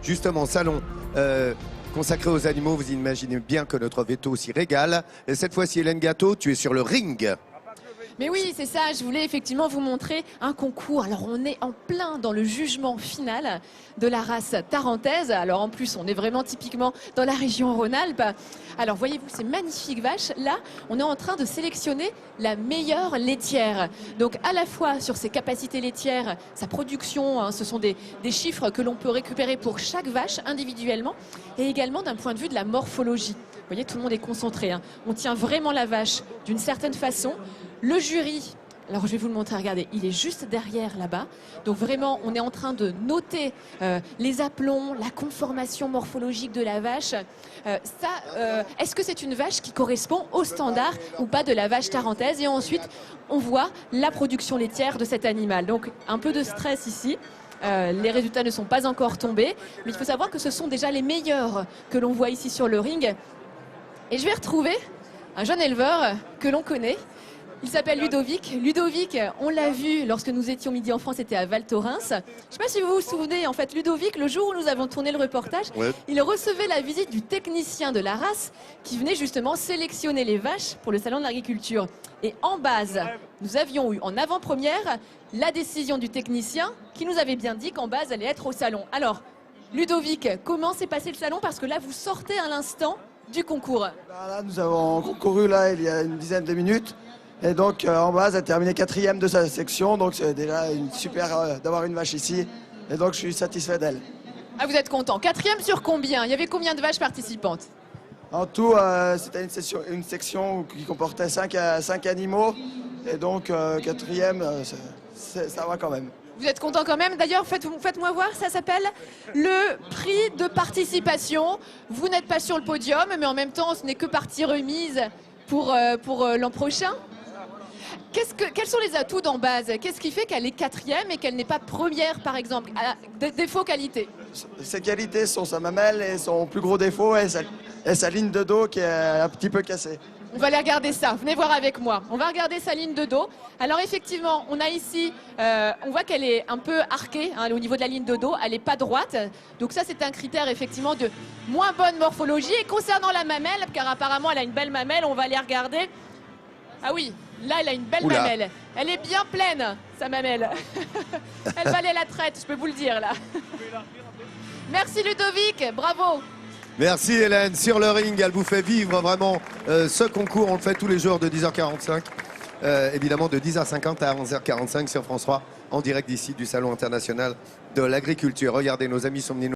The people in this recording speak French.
Justement, salon consacré aux animaux, vous imaginez bien que notre veto s'y régale. Et cette fois-ci, Hélène Gâteau, tu es sur le ring. Mais oui, c'est ça, je voulais effectivement vous montrer un concours. Alors on est en plein dans le jugement final de la race tarentaise. Alors en plus, on est vraiment typiquement dans la région Rhône-Alpes. Alors voyez-vous ces magnifiques vaches. Là, on est en train de sélectionner la meilleure laitière. Donc à la fois sur ses capacités laitières, sa production, hein, ce sont des chiffres que l'on peut récupérer pour chaque vache individuellement, et également d'un point de vue de la morphologie. Vous voyez, tout le monde est concentré, hein. On tient vraiment la vache d'une certaine façon. Le jury, alors je vais vous le montrer, regardez, il est juste derrière là-bas. Donc vraiment, on est en train de noter les aplombs, la conformation morphologique de la vache. Est-ce que c'est une vache qui correspond au standard ou pas de la vache tarentaise? Et ensuite, on voit la production laitière de cet animal. Donc un peu de stress ici. Les résultats ne sont pas encore tombés, mais il faut savoir que ce sont déjà les meilleurs que l'on voit ici sur le ring. Et je vais retrouver un jeune éleveur que l'on connaît. Il s'appelle Ludovic. Ludovic, on l'a vu lorsque nous étions Midi en France, c'était à Val Thorens. Je ne sais pas si vous vous souvenez, en fait, Ludovic, le jour où nous avons tourné le reportage, Ouais. il recevait la visite du technicien de la race qui venait justement sélectionner les vaches pour le salon de l'agriculture. Et en base, nous avions eu en avant-première la décision du technicien qui nous avait bien dit qu'en base, elle allait être au salon. Alors, Ludovic, comment s'est passé le salon? Parce que là, vous sortez à l'instant du concours. Là, nous avons concouru là, il y a une dizaine de minutes. Et donc, en base, elle a terminé 4e de sa section. Donc, c'est déjà une super d'avoir une vache ici. Et donc, je suis satisfait d'elle. Ah, vous êtes content. 4e sur combien? Il y avait combien de vaches participantes? En tout, c'était une section qui comportait 5 animaux. Et donc, 4e, ça va quand même. Vous êtes content quand même. D'ailleurs, faites-moi voir, ça s'appelle le prix de participation. Vous n'êtes pas sur le podium, mais en même temps, ce n'est que partie remise pour l'an prochain. Quels sont les atouts d'en base? Qu'est-ce qui fait qu'elle est 4e et qu'elle n'est pas première, par exemple? Défaut qualité. Ses qualités sont sa mamelle et son plus gros défaut est sa ligne de dos qui est un petit peu cassée. On va aller regarder ça. Venez voir avec moi. On va regarder sa ligne de dos. Alors effectivement, on a ici, on voit qu'elle est un peu arquée, hein, au niveau de la ligne de dos. Elle n'est pas droite. Donc ça, c'est un critère effectivement de moins bonne morphologie. Et concernant la mamelle, car apparemment, elle a une belle mamelle, on va aller regarder. Ah oui, là, elle a une belle mamelle. Elle est bien pleine, sa mamelle. Elle valait la traite, je peux vous le dire là. Merci Ludovic, bravo. Merci Hélène. Sur le ring, elle vous fait vivre vraiment ce concours. On le fait tous les jours de 10h45. Évidemment de 10h50 à 11h45 sur France 3, en direct d'ici du Salon international de l'agriculture. Regardez, nos amis sont venus nous